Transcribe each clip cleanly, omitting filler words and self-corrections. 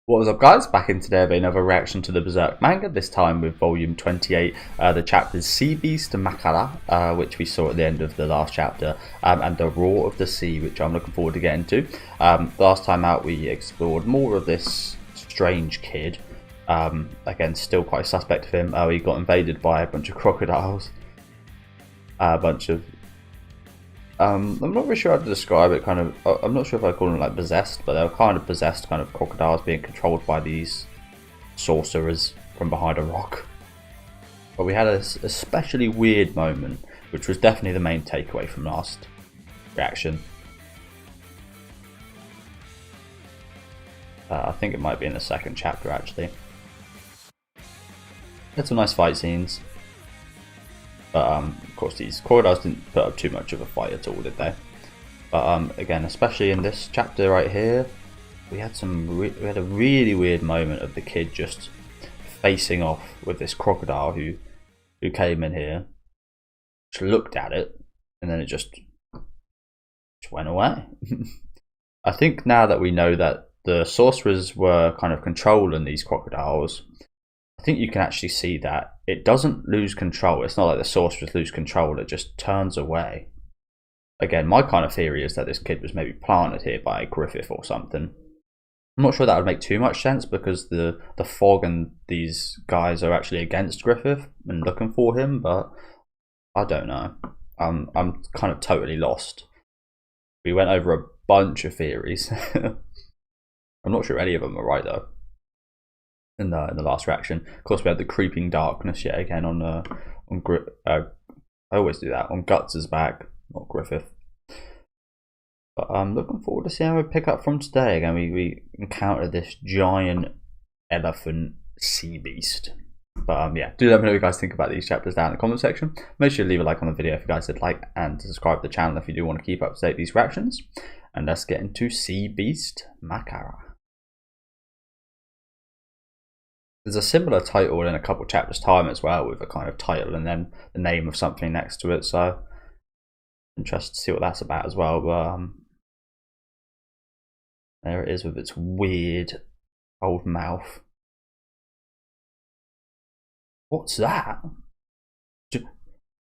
What is up, guys? Back in today with another reaction to the Berserk manga, this time with volume 28, the chapters Sea Beast and Makara, which we saw at the end of the last chapter, and the Roar of the Sea, which I'm looking forward to getting to. Last time out we explored more of this strange kid. Again, still quite suspect of him. He got invaded by a bunch of crocodiles. A bunch of... I'm not really sure how to describe it, kind of, I'm not sure if I call them like possessed, but they were kind of possessed kind of crocodiles being controlled by these sorcerers from behind a rock. But we had a especially weird moment, which was definitely the main takeaway from last reaction. I think it might be in the second chapter actually. Had some nice fight scenes. But of course these crocodiles didn't put up too much of a fight at all, did they? But again, especially in this chapter right here, we had a really weird moment of the kid just facing off with this crocodile who came in here, just looked at it, and then it just went away. I think now that we know that the sorcerers were kind of controlling these crocodiles, I think you can actually see that it doesn't lose control. It's not like the sorcerers lose control, it just turns away. Again, my kind of theory is that this kid was maybe planted here by Griffith or something. I'm not sure that would make too much sense because the fog and these guys are actually against Griffith and looking for him, but I don't know. I'm kind of totally lost. We went over a bunch of theories. I'm not sure any of them are right though. In the last reaction, of course, we had the creeping darkness yet again on I always do that on Guts' back, not Griffith. But I'm looking forward to seeing how we pick up from today. Again, we encountered this giant elephant sea beast. But yeah, do let me know what you guys think about these chapters down in the comment section. Make sure to leave a like on the video if you guys did like, and to subscribe to the channel if you do want to keep up to date these reactions. And let's get into Sea Beast Makara. There's a similar title in a couple chapters time as well, with a kind of title and then the name of something next to it, so interested to see what that's about as well. But there it is with its weird old mouth. What's that?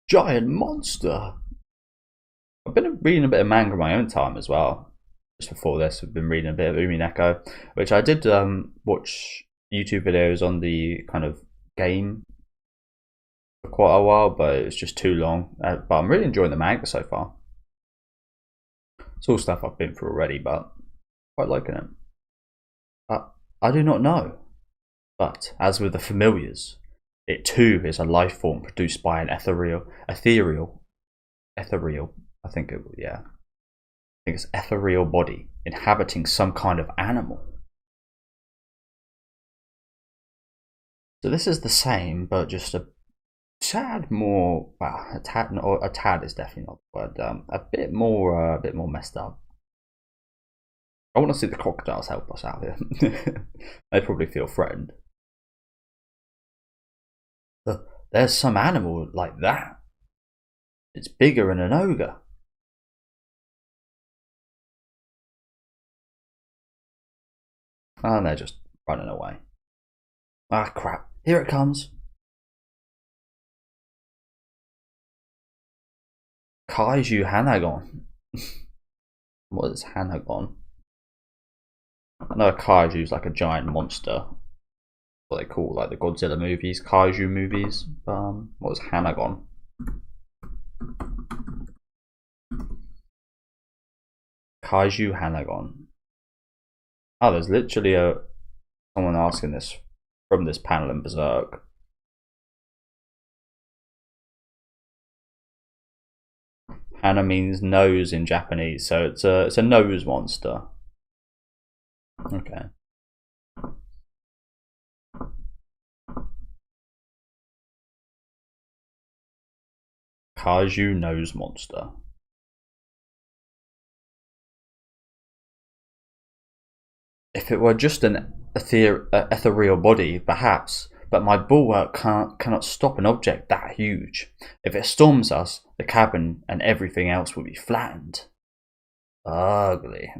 Giant monster. I've been reading a bit of manga in my own time as well. Just before this, I've been reading a bit of Umineko, which I did watch YouTube videos on the kind of game for quite a while, but it was just too long. But I'm really enjoying the manga so far. It's all stuff I've been through already, but quite liking it. I do not know, but as with the familiars, it too is a life form produced by an ethereal. I think it's ethereal body inhabiting some kind of animal. So this is the same, but just a tad more. Well, a tad is definitely not the word. A bit more messed up. I want to see the crocodiles help us out here. They probably feel threatened. There's some animal like that. It's bigger than an ogre. And they're just running away. Ah, crap. Here it comes. Kaiju Hanagon. What is Hanagon? I know a kaiju is like a giant monster. What they call like the Godzilla movies, kaiju movies. What is Hanagon? Kaiju Hanagon. Oh, there's literally someone asking this from this panel in Berserk. Hana means nose in Japanese, so it's a nose monster. Okay. Kaiju nose monster. If it were just an ethereal body, perhaps, but my bulwark cannot stop an object that huge. If it storms us, the cabin and everything else will be flattened. Ugly.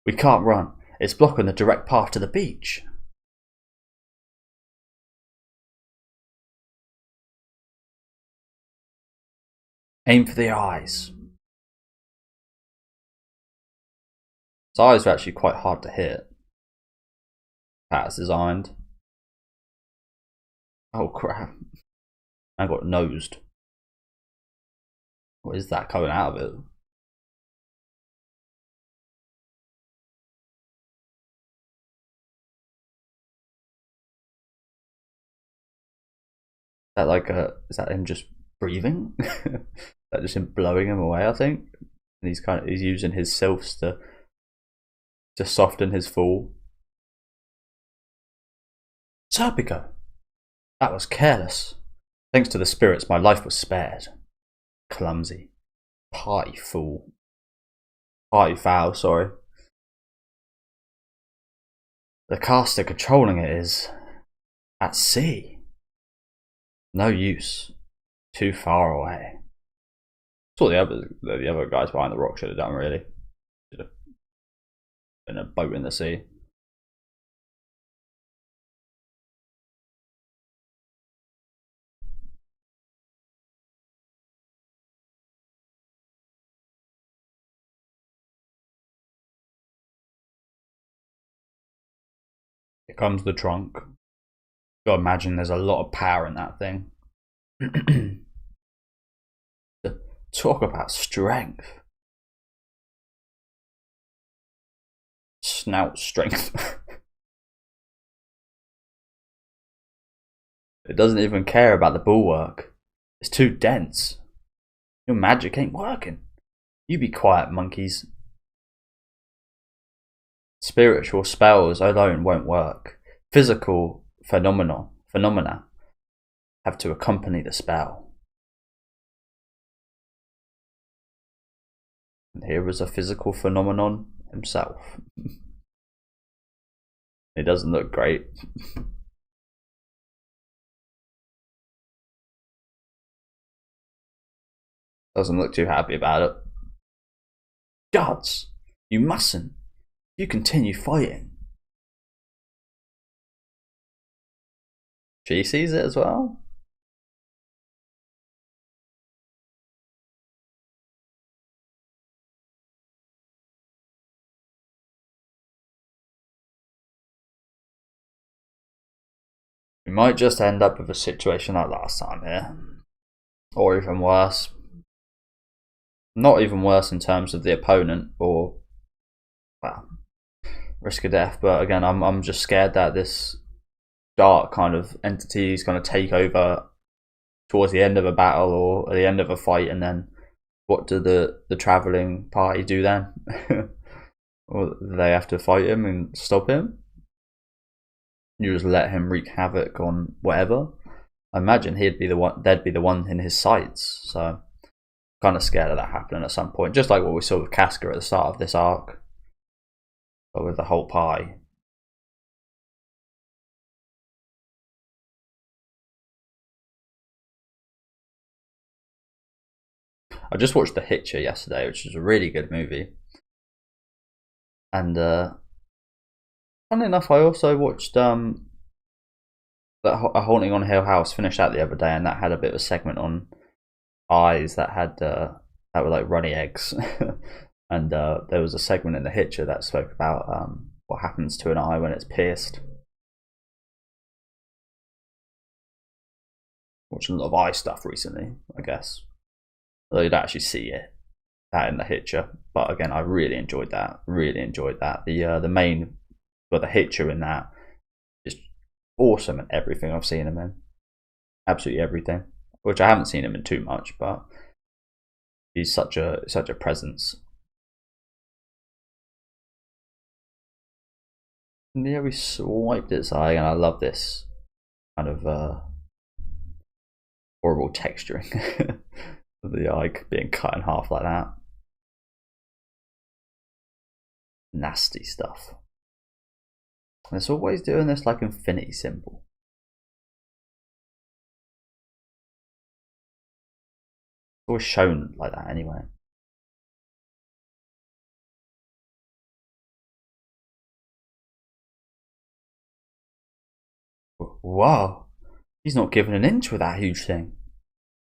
We can't run. It's blocking the direct path to the beach. Aim for the eyes. His eyes are actually quite hard to hit. That's designed. Oh crap. I got nosed. What is that coming out of it? That like is that him just breathing? That just him blowing him away, I think. And he's using his sylphs to soften his fall. Serpico! That was careless. Thanks to the spirits, my life was spared. Clumsy. Party fool. Party foul, sorry. The caster controlling it is at sea. No use. Too far away. That's what the other guys behind the rock should have done, really. Should have been a boat in the sea. Here comes the trunk. Gotta imagine there's a lot of power in that thing. Talk about strength. Snout strength. It doesn't even care about the bulwark. It's too dense. Your magic ain't working. You be quiet, monkeys. Spiritual spells alone won't work. Physical phenomena have to accompany the spell. And here is a physical phenomenon himself. It doesn't look great. Doesn't look too happy about it. Gods, you mustn't. You continue fighting. She sees it as well. We might just end up with a situation like last time here. Or even worse. Not even worse in terms of the opponent or, well, risk of death, but again, I'm just scared that this dark kind of entity is going to take over towards the end of a battle or at the end of a fight, and then what do the travelling party do then? Or do they have to fight him and stop him? You just let him wreak havoc on whatever. I imagine they'd be the one in his sights, so kind of scared of that happening at some point, just like what we saw with Casca at the start of this arc, but with the whole pie. I just watched The Hitcher yesterday, which is a really good movie, and funnily enough, I also watched A Haunting on Hill House. Finished that the other day, and that had a bit of a segment on eyes that were like runny eggs. And there was a segment in The Hitcher that spoke about what happens to an eye when it's pierced. Watching a lot of eye stuff recently, I guess. Although you don't actually see that in The Hitcher, but again, I really enjoyed that. The main, the Hitcher in that is awesome in everything I've seen him in. Absolutely everything. Which I haven't seen him in too much, but he's such a presence. And yeah, we swiped its eye, and I love this kind of horrible texturing of the eye being cut in half like that. Nasty stuff. And it's always doing this like infinity symbol. It's always shown like that anyway. Whoa, he's not giving an inch with that huge thing.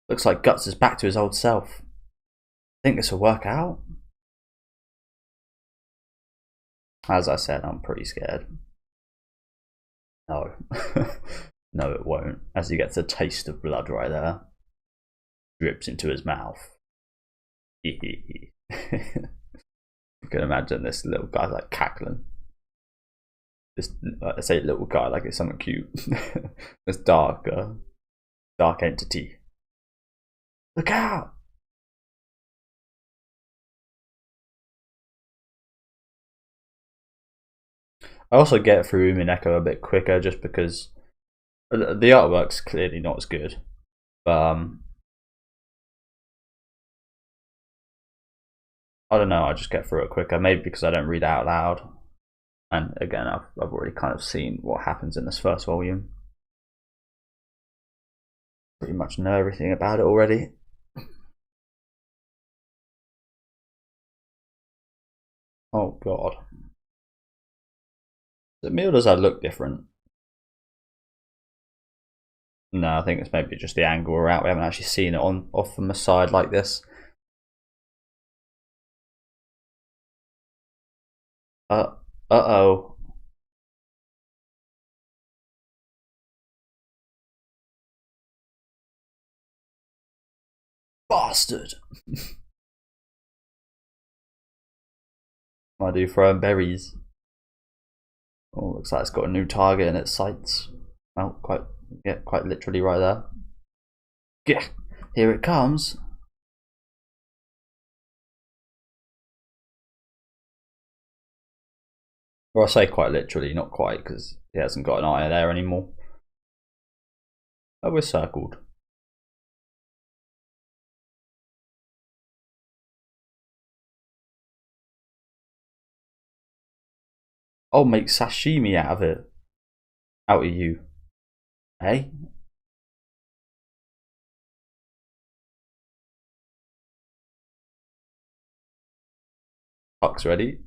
Looks like Guts is back to his old self. Think this will work out? As I said, I'm pretty scared. No. No, it won't. As he gets a taste of blood right there. Drips into his mouth. You can imagine this little guy like cackling. This, I say little guy like it's something cute. This dark entity. Look out! I also get through Mineko a bit quicker just because the artwork's clearly not as good. But I don't know, I just get through it quicker. Maybe because I don't read out loud. And again, I've already kind of seen what happens in this first volume. Pretty much know everything about it already. Oh god. Does it mean or does that look different? No, I think it's maybe just the angle we're at. We haven't actually seen it off from the side like this. Uh-oh. Bastard. I do throw him berries. Oh, looks like it's got a new target in its sights. Oh, quite literally right there. Yeah, here it comes. Or I say quite literally, not quite, because he hasn't got an eye there anymore. Oh, we're circled. I'll make sashimi out of it. Out of you. Hey? Puck's ready.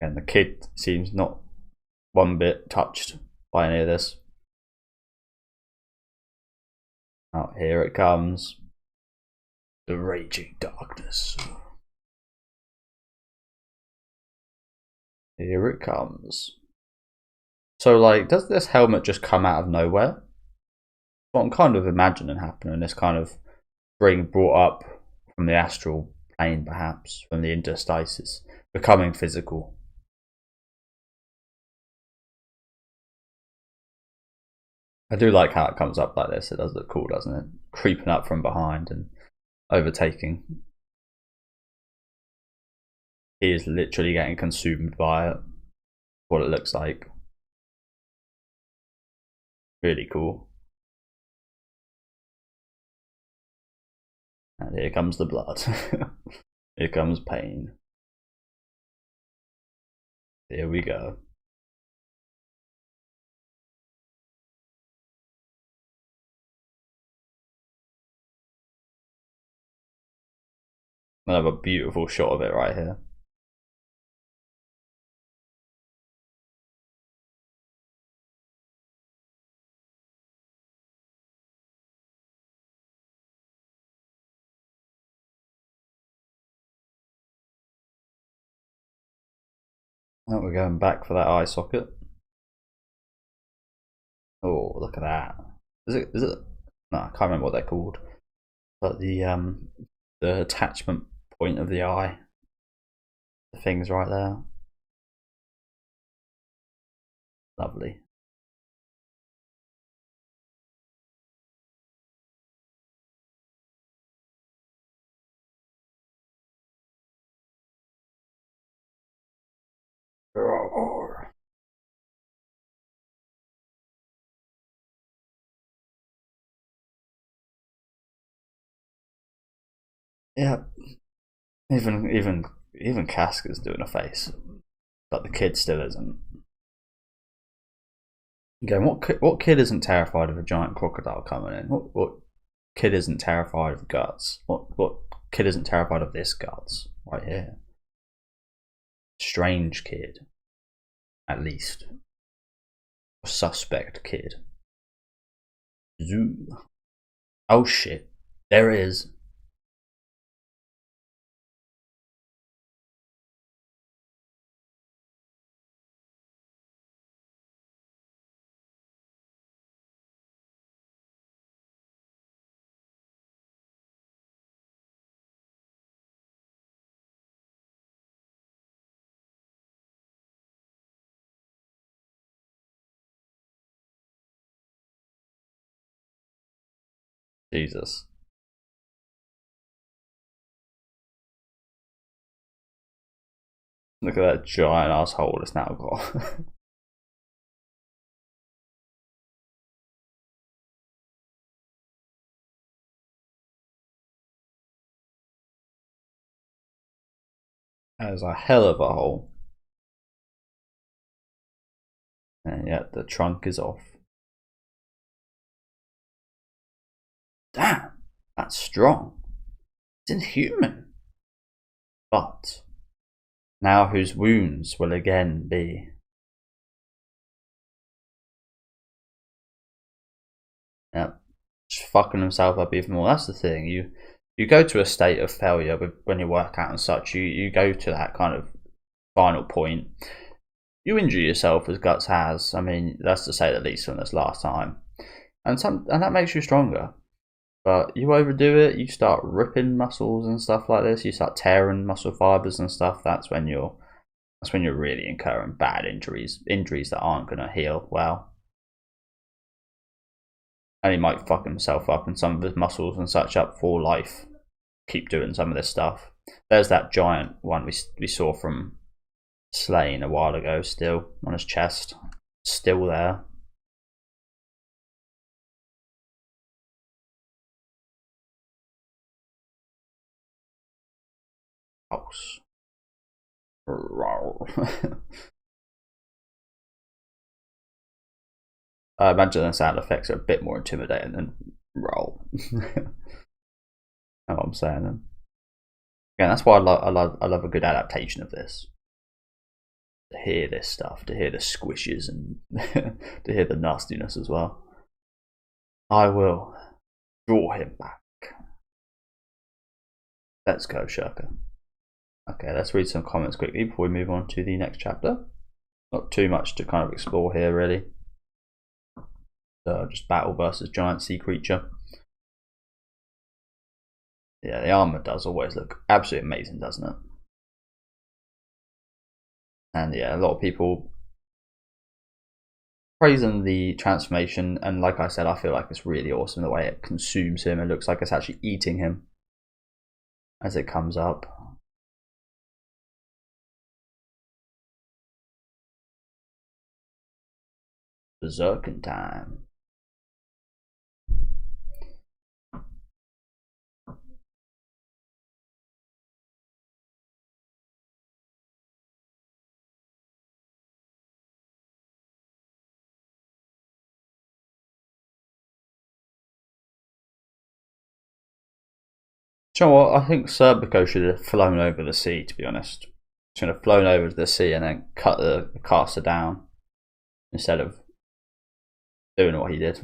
And the kid seems not one bit touched by any of this. Oh, here it comes. The raging darkness. Here it comes. So, like, does this helmet just come out of nowhere? What I'm kind of imagining happening, this kind of being brought up from the astral plane, perhaps, from the interstices, becoming physical. I do like how it comes up like this. It does look cool, doesn't it? Creeping up from behind and overtaking. He is literally getting consumed by it. What it looks like. Really cool. And here comes the blood. Here comes pain. Here we go. I have a beautiful shot of it right here. Oh, we're going back for that eye socket. Oh, look at that. Is it? No, I can't remember what they're called. But the attachment point of the eye. The thing's right there. Lovely. Yeah. Even Casker's doing a face, but the kid still isn't. Again, what kid isn't terrified of a giant crocodile coming in? What kid isn't terrified of Guts? What kid isn't terrified of this Guts right here? Strange kid. at least. Suspect kid. Zoo. Oh shit. There is. Jesus. Look at that giant asshole it's now got. That is a hell of a hole. And yet the trunk is off. Damn, that's strong. It's inhuman. But now whose wounds will again be just fucking himself up even more. That's the thing. You go to a state of failure when you work out and such. You go to that kind of final point. You injure yourself as Guts has. I mean, that's to say the least from this last time, and that makes you stronger. But you overdo it, you start ripping muscles and stuff like this. You start tearing muscle fibers and stuff. That's when you're really incurring bad injuries that aren't gonna heal well. And he might fuck himself up and some of his muscles and such up for life. Keep doing some of this stuff. There's that giant one we saw from Slain a while ago, still on his chest, still there. House. I imagine the sound effects are a bit more intimidating than roll. Know what I'm saying then. Again, that's why I love a good adaptation of this. To hear this stuff, to hear the squishes and to hear the nastiness as well. I will draw him back. Let's go, Shirka. Okay, let's read some comments quickly before we move on to the next chapter. Not too much to kind of explore here, really. Just battle versus giant sea creature. Yeah, the armor does always look absolutely amazing, doesn't it? And yeah, a lot of people praising the transformation, and like I said, I feel like it's really awesome the way it consumes him. It looks like it's actually eating him as it comes up. Berserking time. Do you know what? I think Serpico should have flown over the sea, to be honest. Should have flown over to the sea and then cut the caster down instead of doing what he did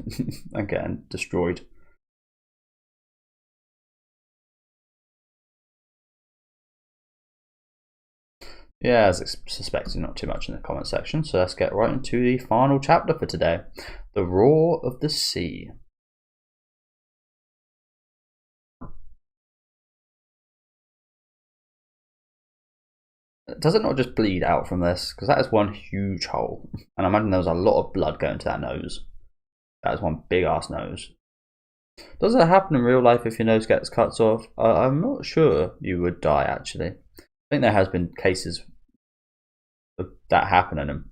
and getting destroyed. Yeah, as suspected, not too much in the comment section. So let's get right into the final chapter for today. The Roar of the Sea. Does it not just bleed out from this? Because that is one huge hole. And I imagine there was a lot of blood going to that nose. That is one big ass nose. Does it happen in real life if your nose gets cut off? I'm not sure you would die, actually. I think there has been cases of that happening, and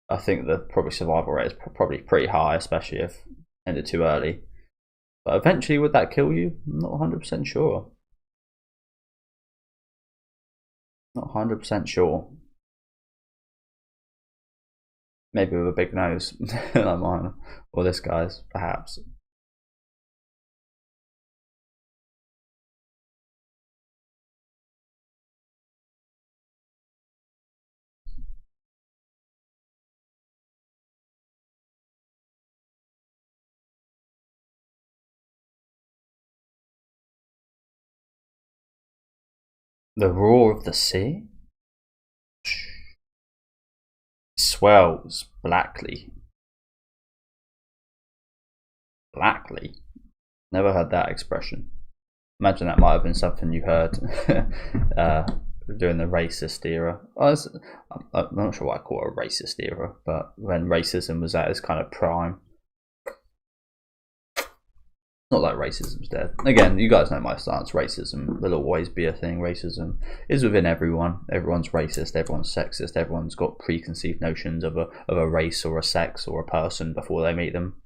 I think the probably survival rate is probably pretty high, especially if ended too early. But eventually, would that kill you? I'm not 100% sure. Not 100% sure. Maybe with a big nose like mine, or this guy's, perhaps. The roar of the sea swells blackly. Blackly? Never heard that expression. Imagine that might have been something you heard during the racist era. I'm not sure what I call it a racist era, but when racism was at its kind of prime. Not like racism's dead. Again, you guys know my stance. Racism will always be a thing. Racism is within everyone. Everyone's racist. Everyone's sexist. Everyone's got preconceived notions of a race or a sex or a person before they meet them.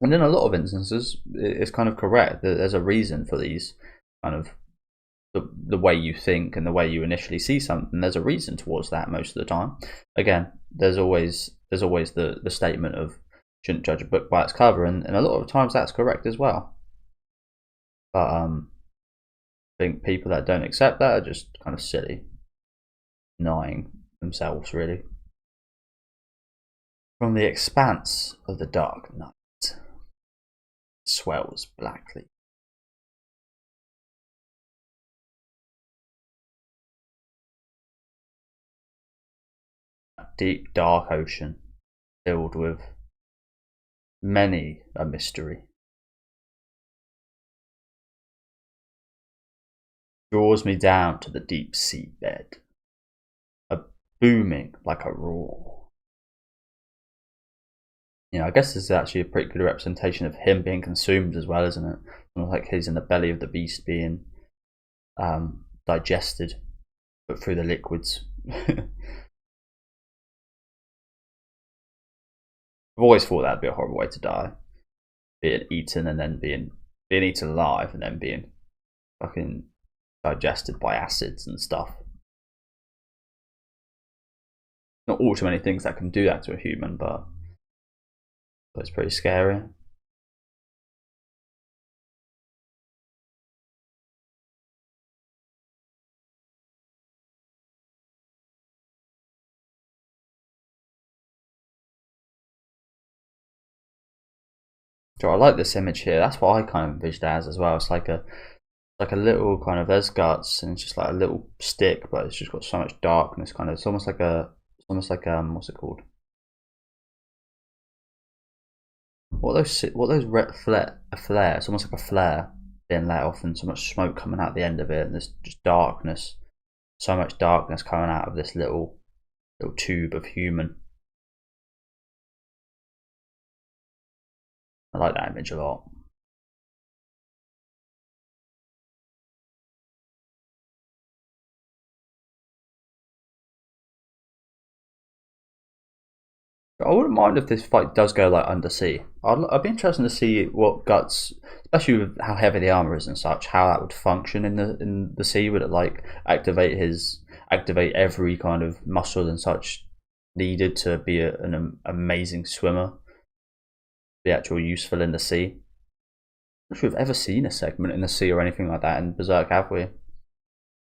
And in a lot of instances, it's kind of correct. There's a reason for these kind of the way you think and the way you initially see something. There's a reason towards that most of the time. Again, there's always the statement of shouldn't judge a book by its cover, and a lot of times that's correct as well. But I think people that don't accept that are just kind of silly, denying themselves really. From the expanse of the dark night swells blackly. A deep dark ocean filled with many a mystery draws me down to the deep sea bed, a booming like a roar. You know, I guess this is actually a pretty good representation of him being consumed as well, isn't it? Almost like he's in the belly of the beast being digested, but through the liquids. I've always thought that'd be a horrible way to die. Being eaten and then being eaten alive and then being fucking digested by acids and stuff. Not all too many things that can do that to a human, but it's pretty scary. So I like this image here. That's what I kind of envisioned as well. It's like a little kind of, there's guts and it's just like a little stick, but it's just got so much darkness. Kind of, it's almost like what's it called? What are those flare? A flare. It's almost like a flare being let off, and so much smoke coming out the end of it, and there's just darkness. So much darkness coming out of this little tube of human. I like that image a lot. I wouldn't mind if this fight does go like undersea. I'd be interested to see what Guts, especially with how heavy the armor is and such, how that would function in the sea. Would it like activate every kind of muscle and such needed to be an amazing swimmer, be actually useful in the sea? I'm not sure we've ever seen a segment in the sea or anything like that in Berserk, have we?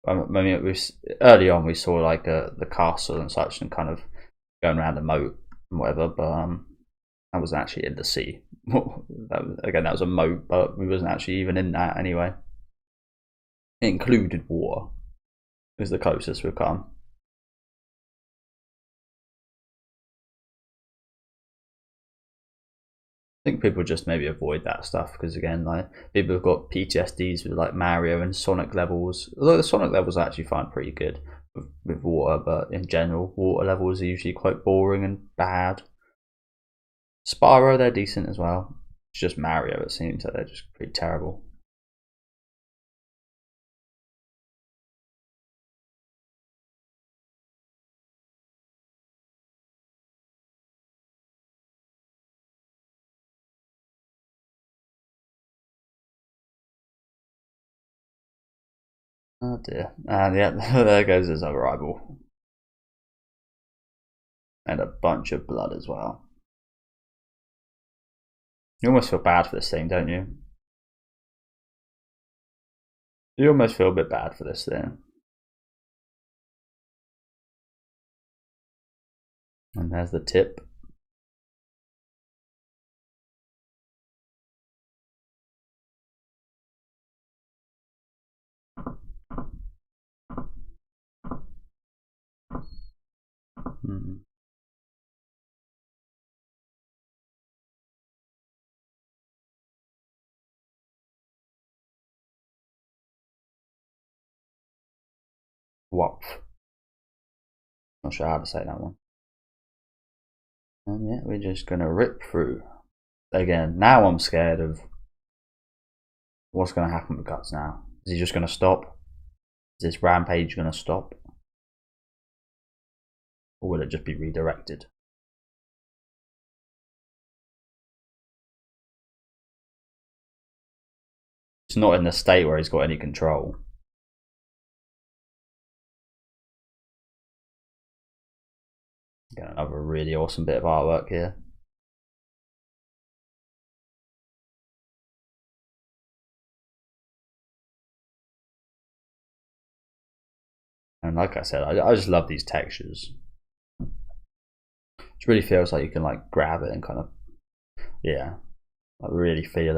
I mean, early on we saw like the castle and such, and kind of going around the moat and whatever, but that wasn't actually in the sea. That was a moat, but we wasn't actually even in that anyway. It included water. Is the closest we've come. I think people just maybe avoid that stuff because again, like people have got PTSDs with like Mario and Sonic levels. Although the Sonic levels I actually find pretty good with water, but in general, water levels are usually quite boring and bad. Spyro, they're decent as well. It's just Mario, it seems like they're just pretty terrible. Oh dear. And yeah, there goes his other eyeball. And a bunch of blood as well. You almost feel bad for this thing, don't you? You almost feel a bit bad for this thing. And there's the tip. Wop. Not sure how to say that one. And yeah, we're just gonna rip through. Again, now I'm scared of what's gonna happen with Guts now. Is he just gonna stop? Is this rampage gonna stop? Or will it just be redirected? It's not in the state where he's got any control. Got another really awesome bit of artwork here. And like I said, I just love these textures. It really feels like you can like grab it and kind of, yeah, I really feel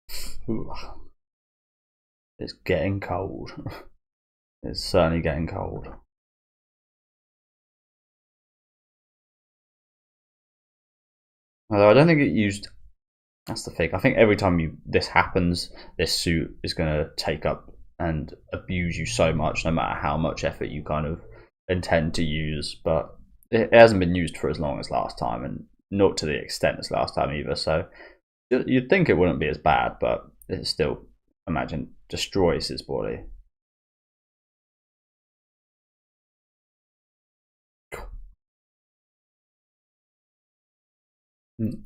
it. Ooh. It's getting cold. It's certainly getting cold. Although I don't think it used. That's the thing. I think every time this happens, this suit is going to take up and abuse you so much, no matter how much effort you kind of intend to use. But it hasn't been used for as long as last time, and not to the extent as last time either. So you'd think it wouldn't be as bad, but it still, imagine, destroys his body.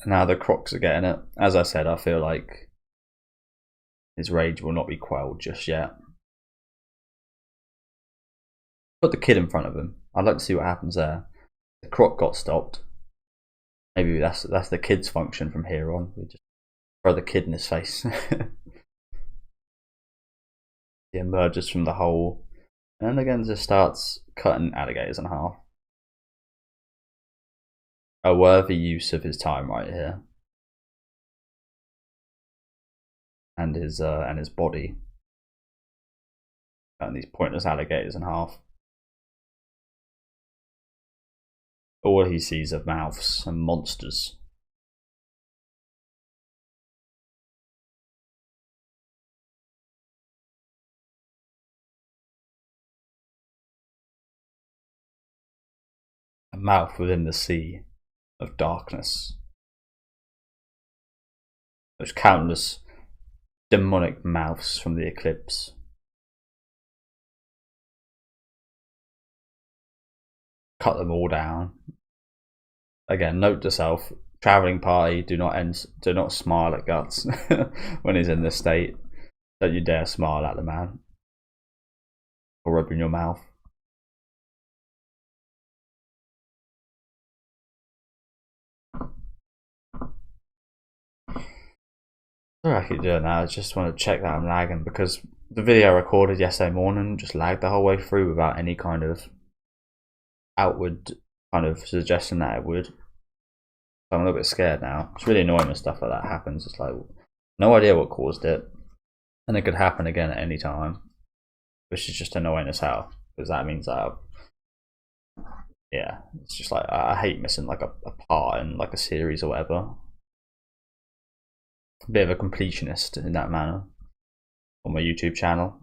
Now the Crocs are getting it. As I said, I feel like his rage will not be quelled just yet. Put the kid in front of him. I'd like to see what happens there. The Croc got stopped. Maybe that's the kid's function from here on. We just throw the kid in his face. He emerges from the hole and again just starts cutting alligators in half. A worthy use of his time right here. And his body. And these pointless alligators in half. All he sees are mouths and monsters. A mouth within the sea of darkness. Those countless demonic mouths from the eclipse. Cut them all down. Again, note to self: travelling party, do not smile at Guts when he's in this state. Don't you dare smile at the man or rub in your mouth. I keep doing that. I just want to check that I'm lagging because the video I recorded yesterday morning just lagged the whole way through without any kind of outward kind of suggestion that it would. So I'm a little bit scared now. It's really annoying when stuff like that happens. It's like no idea what caused it, and it could happen again at any time, which is just annoying as hell because that means that yeah, it's just like I hate missing like a part in like a series or whatever. A bit of a completionist in that manner on my YouTube channel.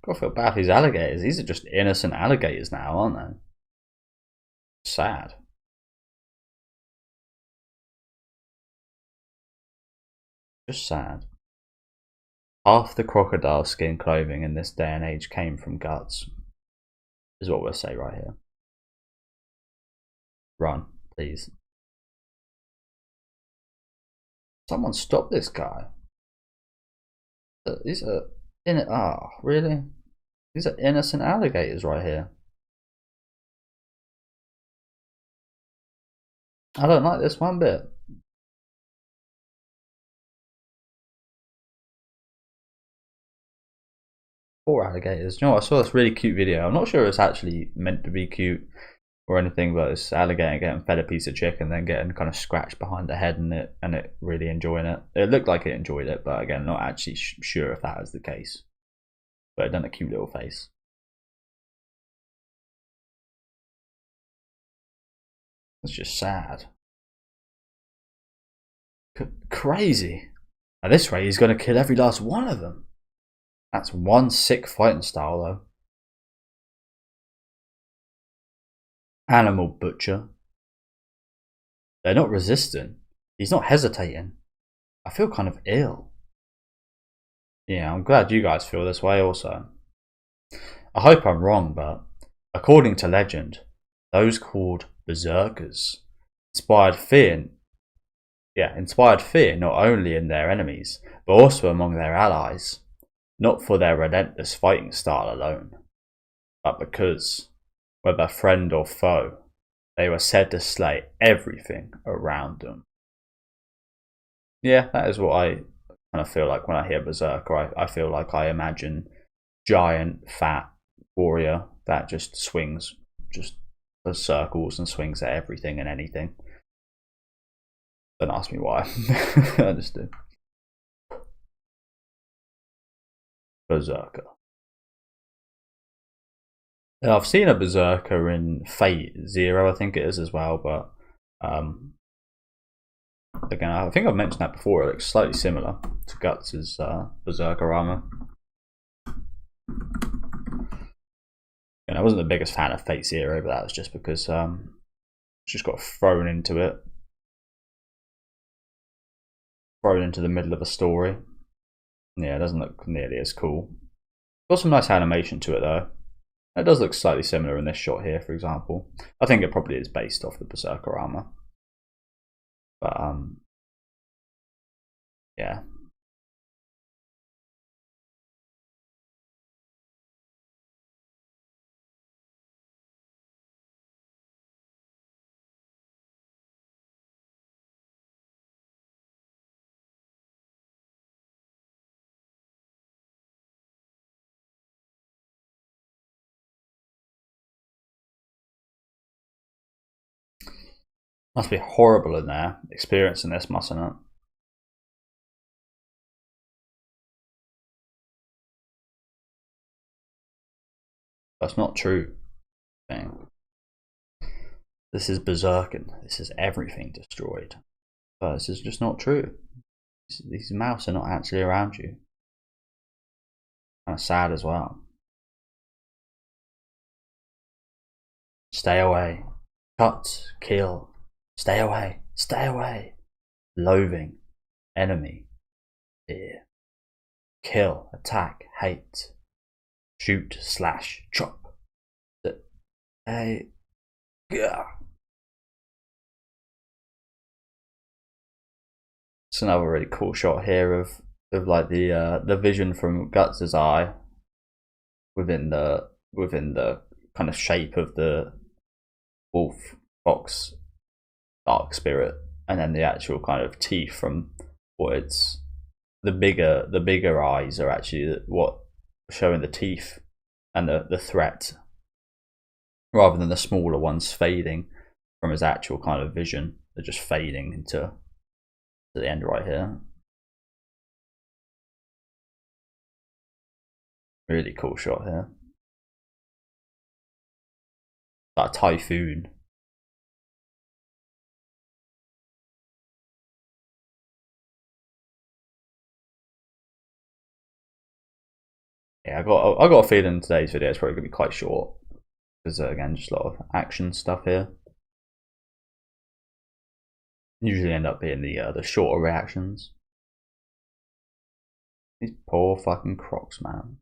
Gotta feel bad for these alligators. These are just innocent alligators now, aren't they? Sad. Just sad. Half the crocodile skin clothing in this day and age came from Guts, is what we'll say right here. Run, please. Someone stop this guy. These are really? These are innocent alligators right here. I don't like this one bit. Poor alligators. You know what? I saw this really cute video. I'm not sure it's actually meant to be cute or anything, but it's alligator getting fed a piece of chicken, then getting kind of scratched behind the head and it really enjoying it. It looked like it enjoyed it, but again, not actually sure if that is the case. But it done a cute little face. It's just sad. Crazy. At this rate, he's going to kill every last one of them. That's one sick fighting style, though. Animal butcher. They're not resistant. He's not hesitating. I feel kind of ill. Yeah, I'm glad you guys feel this way also. I hope I'm wrong, but according to legend, those called Berserkers inspired fear not only in their enemies, but also among their allies, not for their relentless fighting style alone, but because, whether friend or foe, they were said to slay everything around them. Yeah, that is what I kind of feel like when I hear Berserker. I feel like I imagine giant, fat warrior that just swings, just does circles and swings at everything and anything. Don't ask me why. I just do. Berserker. Now, I've seen a Berserker in Fate Zero, I think it is as well, but again, I think I've mentioned that before. It looks slightly similar to Guts' Berserker armor. And I wasn't the biggest fan of Fate Zero, but that was just because it's just got thrown into it. Thrown into the middle of a story. Yeah, it doesn't look nearly as cool. Got some nice animation to it though. It does look slightly similar in this shot here, for example. I think it probably is based off the Berserker armor. But yeah. Must be horrible in there, experiencing this, mustn't it? That's not true. This is berserking. This is everything destroyed. But this is just not true. These mouse are not actually around you. Kind of sad as well. Stay away. Cut. Kill. Stay away. Stay away. Loathing. Enemy. Fear. Kill. Attack. Hate. Shoot. Slash. Chop. Hey. Yeah. It's another really cool shot here of like the vision from Guts' eye within the kind of shape of the wolf fox dark spirit, and then the actual kind of teeth from what it's the bigger eyes are actually what showing the teeth and the threat, rather than the smaller ones fading from his actual kind of vision. They're just fading into the end right here. Really cool shot here. Like a typhoon. Yeah, I got a feeling today's video is probably gonna be quite short because again, just a lot of action stuff here. Usually end up being the shorter reactions. These poor fucking crocs, man.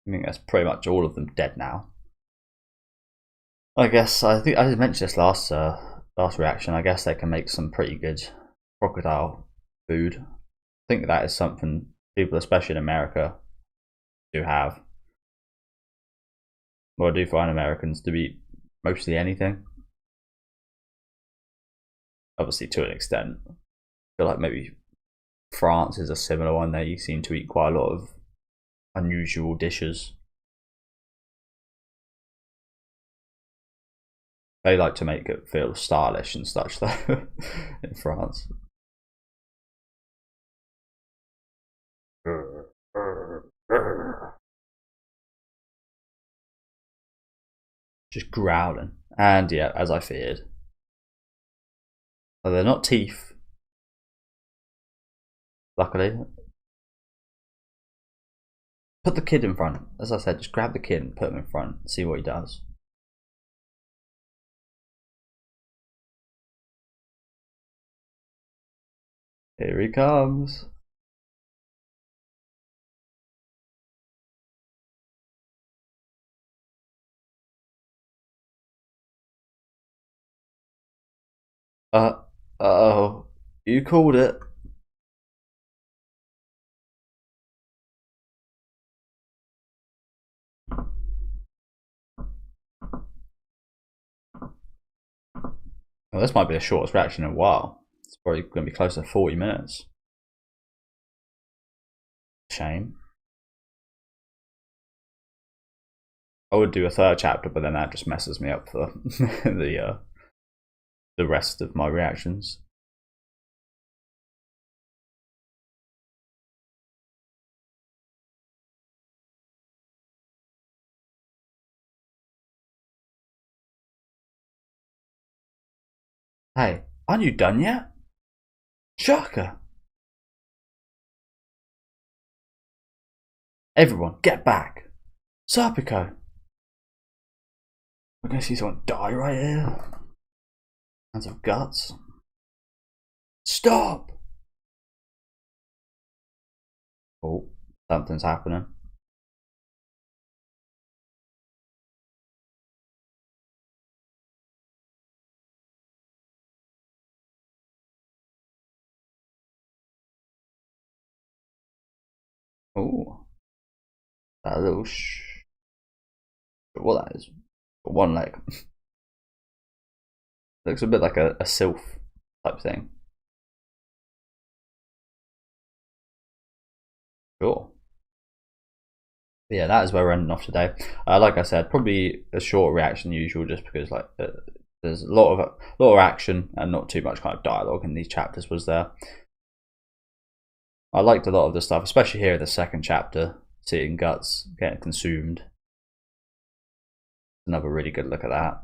I think that's pretty much all of them dead now. I guess I think I mentioned this last reaction. I guess they can make some pretty good crocodile food. I think that is something people, especially in America, do have. Well, I do find Americans to eat mostly anything. Obviously, to an extent. I feel like maybe France is a similar one. They seem to eat quite a lot of unusual dishes. They like to make it feel stylish and such though in France. Just growling. And yeah, as I feared. Well, they're not teeth. Luckily. Put the kid in front. As I said, just grab the kid and put him in front and see what he does. Here he comes. Uh-oh. You called it. Well, this might be the shortest reaction in a while. It's probably going to be close to 40 minutes. Shame. I would do a third chapter, but then that just messes me up for the rest of my reactions. Hey, aren't you done yet? Shaka! Everyone, get back! Serpico! We're gonna see someone die right here. Hands of guts. Stop! Oh, something's happening. Oh, that little what that is? One leg. Looks a bit like a sylph type thing. Sure. But yeah, that is where we're ending off today. Like I said, probably a short reaction than usual, just because like there's a lot of action and not too much kind of dialogue in these chapters was there. I liked a lot of the stuff, especially here in the second chapter, seeing Guts getting consumed. Another really good look at that.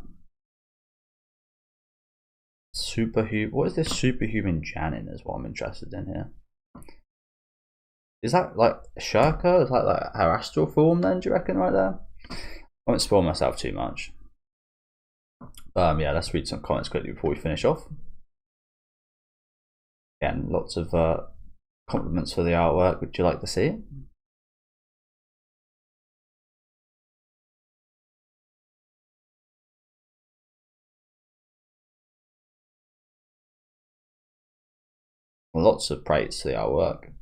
Superhuman. What is this superhuman Janin? Is what I'm interested in here. Is that like Shirka? Is that like her astral form then, do you reckon, right there? I won't spoil myself too much. Yeah, let's read some comments quickly before we finish off. Again, lots of compliments for the artwork. Would you like to see it? Lots of praise for the artwork.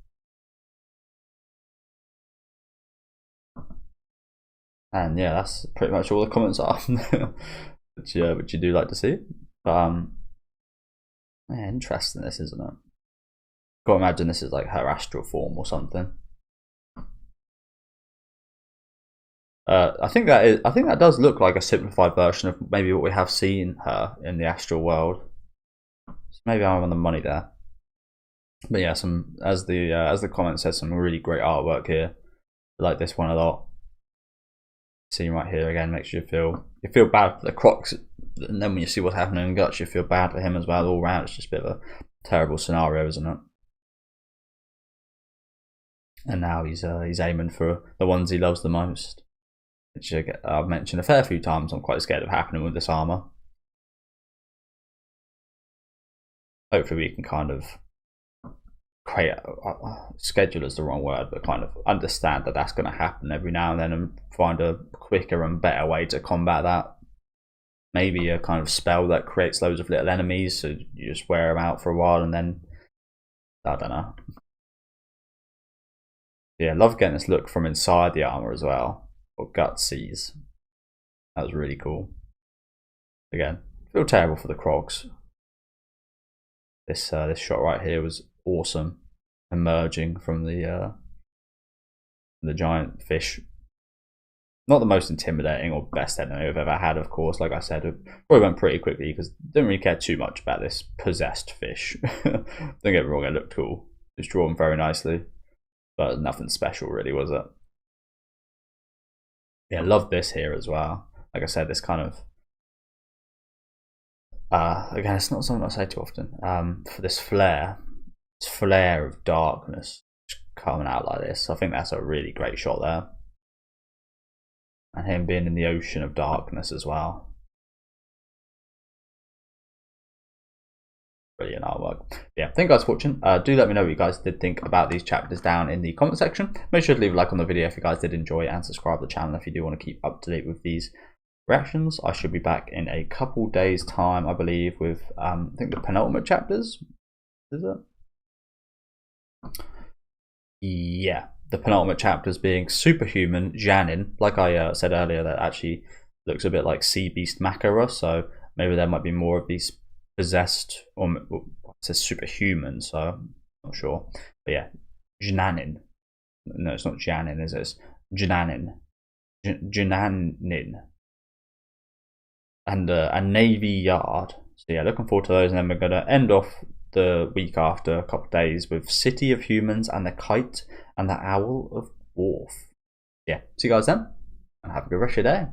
And yeah, that's pretty much all the comments are. which you do like to see. But yeah, interesting this, isn't it? Gotta imagine this is like her astral form or something. I think that does look like a simplified version of maybe what we have seen her in the astral world. So maybe I'm on the money there. But yeah, some as the comment says, some really great artwork here. I like this one a lot. Scene right here again makes you feel bad for the Crocs, and then when you see what's happening in Guts, you feel bad for him as well. All round, it's just a bit of a terrible scenario, isn't it? And now he's aiming for the ones he loves the most, which I've mentioned a fair few times. I'm quite scared of happening with this armor. Hopefully, we can kind of create schedule is the wrong word, but kind of understand that that's going to happen every now and then, and find a quicker and better way to combat that. Maybe a kind of spell that creates loads of little enemies, so you just wear them out for a while, and then I don't know. Yeah, love getting this look from inside the armor as well. What Guts sees. That was really cool. Again, feel terrible for the Crocs. This shot right here was awesome. emerging from the giant fish. Not the most intimidating or best enemy I've ever had, of course. Like I said, it probably went pretty quickly because I didn't really care too much about this possessed fish. Don't get me wrong, it looked cool. It was drawn very nicely, but nothing special really, was it? Yeah, love this here as well. Like I said, this kind of again, it's not something I say too often. For this flare of darkness coming out like this, I think that's a really great shot there. And him being in the ocean of darkness as well. Brilliant artwork. Yeah, thank you guys for watching. Do let me know what you guys did think about these chapters down in the comment section. Make sure to leave a like on the video if you guys did enjoy it, and subscribe to the channel if you do want to keep up to date with these reactions. I should be back in a couple days time, I believe, with I think the penultimate chapters. Is it? Yeah, the penultimate chapters being Superhuman Janin. Like I said earlier, that actually looks a bit like Sea Beast Makara, so maybe there might be more of these possessed, or it says superhuman, so I'm not sure. But yeah, Jnanin. No, it's not Janin, is it? It's Jnanin. Jnanin. And a Navy Yard. So yeah, looking forward to those, and then we're going to end off the week after, a couple of days, with City of Humans and the Kite and the Owl of Wharf. Yeah, see you guys then, and have a good rest of your day.